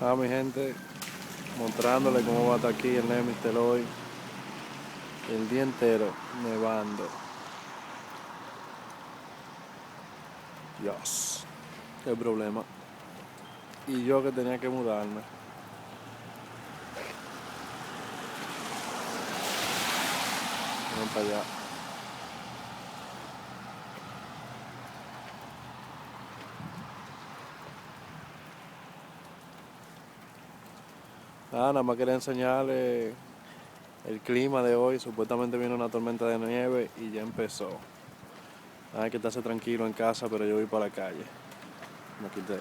Mi gente, mostrándole cómo va a estar aquí el Nemister hoy. El día entero nevando. Dios, qué problema. Y yo que tenía que mudarme. Vamos para allá. Nada más quería enseñarle el clima de hoy. Supuestamente viene una tormenta de nieve y ya empezó. Hay que estarse tranquilo en casa, pero yo voy para la calle. Me quité.